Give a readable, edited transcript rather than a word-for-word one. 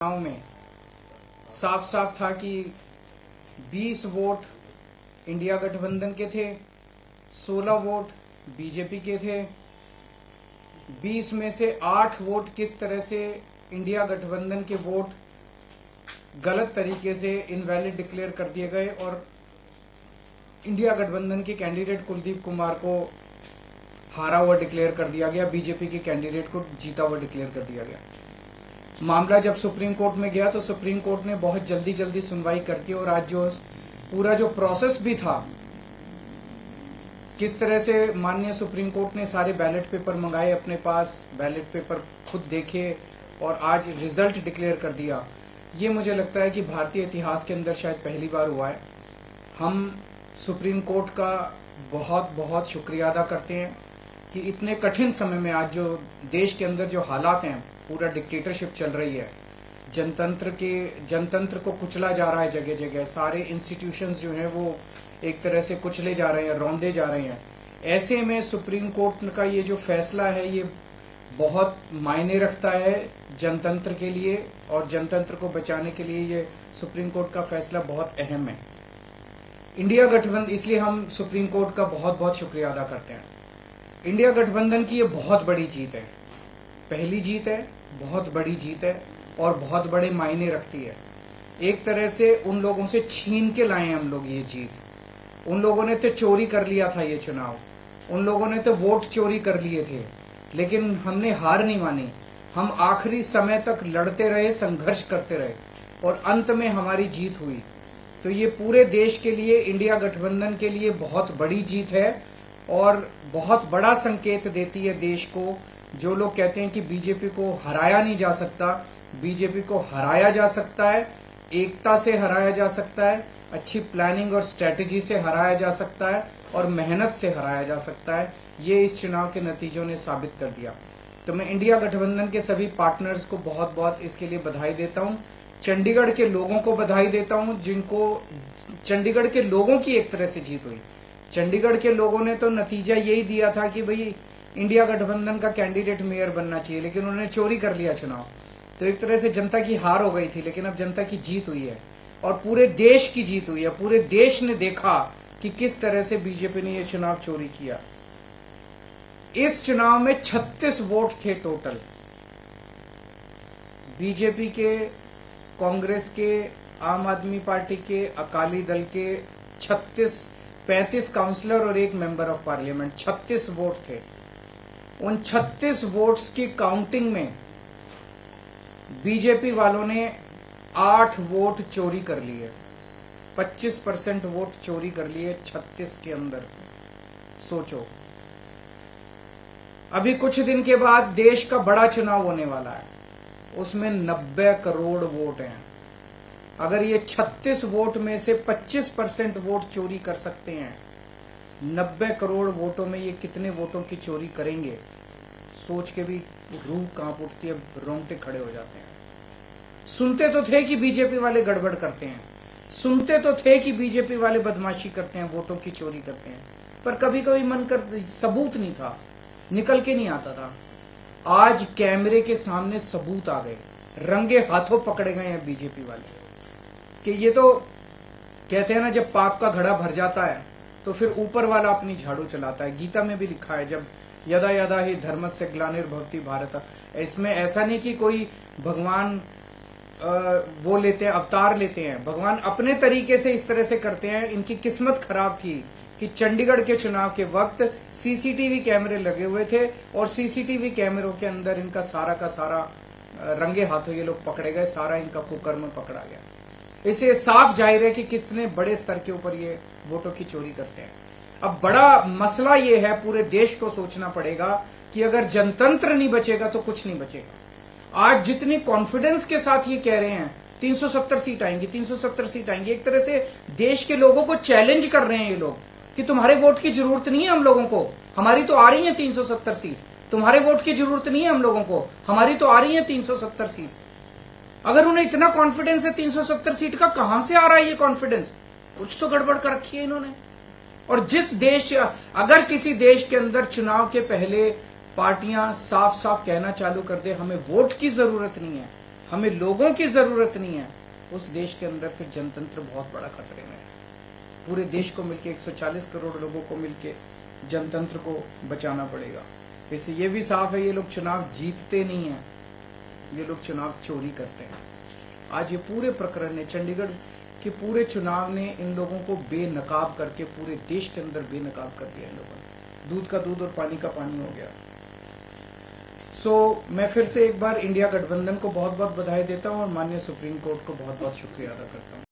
चुनाव में साफ साफ था कि 20 वोट इंडिया गठबंधन के थे, 16 वोट बीजेपी के थे। 20 में से 8 वोट किस तरह से इंडिया गठबंधन के वोट गलत तरीके से इनवैलिड डिक्लेयर कर दिए गए और इंडिया गठबंधन के कैंडिडेट कुलदीप कुमार को हारा हुआ डिक्लेयर कर दिया गया, बीजेपी के कैंडिडेट को जीता हुआ डिक्लेयर कर दिया गया। मामला जब सुप्रीम कोर्ट में गया तो सुप्रीम कोर्ट ने बहुत जल्दी सुनवाई करके और आज जो पूरा जो प्रोसेस भी था, किस तरह से माननीय सुप्रीम कोर्ट ने सारे बैलेट पेपर मंगाए अपने पास, बैलेट पेपर खुद देखे और आज रिजल्ट डिक्लेयर कर दिया। ये मुझे लगता है कि भारतीय इतिहास के अंदर शायद पहली बार हुआ है। हम सुप्रीम कोर्ट का बहुत बहुत शुक्रिया अदा करते हैं कि इतने कठिन समय में आज जो देश के अंदर जो हालात हैं, पूरा डिक्टेटरशिप चल रही है, जनतंत्र को कुचला जा रहा है जगह जगह, सारे इंस्टीट्यूशंस जो हैं वो एक तरह से कुचले जा रहे हैं, रौंदे जा रहे हैं। ऐसे में सुप्रीम कोर्ट का ये जो फैसला है ये बहुत मायने रखता है जनतंत्र के लिए और जनतंत्र को बचाने के लिए ये सुप्रीम कोर्ट का फैसला बहुत अहम है। इंडिया गठबंधन, इसलिए हम सुप्रीम कोर्ट का बहुत बहुत शुक्रिया अदा करते हैं। इंडिया गठबंधन की ये बहुत बड़ी जीत है, पहली जीत है, बहुत बड़ी जीत है और बहुत बड़े मायने रखती है। एक तरह से उन लोगों से छीन के लाए हैं हम लोग ये जीत। उन लोगों ने तो चोरी कर लिया था ये चुनाव, उन लोगों ने तो वोट चोरी कर लिए थे, लेकिन हमने हार नहीं मानी। हम आखिरी समय तक लड़ते रहे, संघर्ष करते रहे और अंत में हमारी जीत हुई। तो ये पूरे देश के लिए, इंडिया गठबंधन के लिए बहुत बड़ी जीत है और बहुत बड़ा संकेत देती है देश को। जो लोग कहते हैं कि बीजेपी को हराया नहीं जा सकता, बीजेपी को हराया जा सकता है, एकता से हराया जा सकता है, अच्छी प्लानिंग और स्ट्रेटेजी से हराया जा सकता है और मेहनत से हराया जा सकता है। ये इस चुनाव के नतीजों ने साबित कर दिया। तो मैं इंडिया गठबंधन के सभी पार्टनर्स को बहुत बहुत इसके लिए बधाई देता हूं। चंडीगढ़ के लोगों को बधाई देता हूं, जिनको चंडीगढ़ के लोगों की एक तरह से जीत हुई। चंडीगढ़ के लोगों ने तो नतीजा यही दिया था कि भाई इंडिया गठबंधन का कैंडिडेट मेयर बनना चाहिए, लेकिन उन्होंने चोरी कर लिया चुनाव। तो एक तरह से जनता की हार हो गई थी, लेकिन अब जनता की जीत हुई है और पूरे देश की जीत हुई है। पूरे देश ने देखा कि किस तरह से बीजेपी ने यह चुनाव चोरी किया। इस चुनाव में 36 वोट थे टोटल, बीजेपी के, कांग्रेस के, आम आदमी पार्टी के, अकाली दल के 35 काउंसलर और 1 मेंबर ऑफ पार्लियामेंट, 36 वोट थे। उन 36 वोट्स की काउंटिंग में बीजेपी वालों ने 8 वोट चोरी कर लिए, 25% वोट चोरी कर लिए 36 के अंदर। सोचो, अभी कुछ दिन के बाद देश का बड़ा चुनाव होने वाला है, उसमें 90 करोड़ वोट हैं। अगर ये 36 वोट में से 25% वोट चोरी कर सकते हैं, 90 करोड़ वोटों में ये कितने वोटों की चोरी करेंगे, सोच के भी रूह कांप उठती है, रोंगटे खड़े हो जाते हैं। सुनते तो थे कि बीजेपी वाले गड़बड़ करते हैं, सुनते तो थे कि बीजेपी वाले बदमाशी करते हैं, वोटों की चोरी करते हैं, पर कभी कभी मन कर सबूत नहीं था, निकल के नहीं आता था। आज कैमरे के सामने सबूत आ गए, रंगे हाथों पकड़े गए हैं बीजेपी वाले कि ये तो कहते हैं ना, जब पाप का घड़ा भर जाता है तो फिर ऊपर वाला अपनी झाड़ू चलाता है। गीता में भी लिखा है, जब यदा यदा ही धर्मस्य ग्लानिर्भवति भारत। इसमें ऐसा नहीं कि कोई भगवान वो लेते हैं, अवतार लेते हैं, भगवान अपने तरीके से इस तरह से करते हैं। इनकी किस्मत खराब थी कि चंडीगढ़ के चुनाव के वक्त सीसीटीवी कैमरे लगे हुए थे और सीसीटीवी कैमरों के अंदर इनका सारा का सारा रंगे हाथों ये लोग पकड़े गए, सारा इनका कुकर्म पकड़ा गया। इसे साफ जाहिर है कि कितने बड़े स्तर के ऊपर ये वोटों की चोरी करते हैं। अब बड़ा मसला ये है, पूरे देश को सोचना पड़ेगा कि अगर जनतंत्र नहीं बचेगा तो कुछ नहीं बचेगा। आज जितनी कॉन्फिडेंस के साथ ये कह रहे हैं 370 सीट आएंगी, 370 सीट आएंगी, एक तरह से देश के लोगों को चैलेंज कर रहे हैं ये लोग कि तुम्हारे वोट की जरूरत नहीं है हम लोगों को, हमारी तो आ रही है 370 सीट। तुम्हारे वोट की जरूरत नहीं है हम लोगों को, हमारी तो आ रही है 370 सीट। अगर उन्हें इतना कॉन्फिडेंस है 370 सीट का, कहां से आ रहा है ये कॉन्फिडेंस? कुछ तो गड़बड़ कर रखी है इन्होंने। और जिस देश, अगर किसी देश के अंदर चुनाव के पहले पार्टियां साफ साफ कहना चालू कर दे हमें वोट की जरूरत नहीं है, हमें लोगों की जरूरत नहीं है, उस देश के अंदर फिर जनतंत्र बहुत बड़ा खतरे में है। पूरे देश को मिलके 140 करोड़ लोगों को मिलके जनतंत्र को बचाना पड़ेगा। इससे ये भी साफ है, ये लोग चुनाव जीतते नहीं हैं, ये लोग चुनाव चोरी करते हैं। आज ये पूरे प्रकरण ने, चंडीगढ़ के पूरे चुनाव ने इन लोगों को बेनकाब करके पूरे देश के अंदर बेनकाब कर दिया इन लोगों ने। दूध का दूध और पानी का पानी हो गया। मैं फिर से एक बार इंडिया गठबंधन को बहुत बहुत बधाई देता हूं और माननीय सुप्रीम कोर्ट को बहुत बहुत शुक्रिया अदा करता हूं।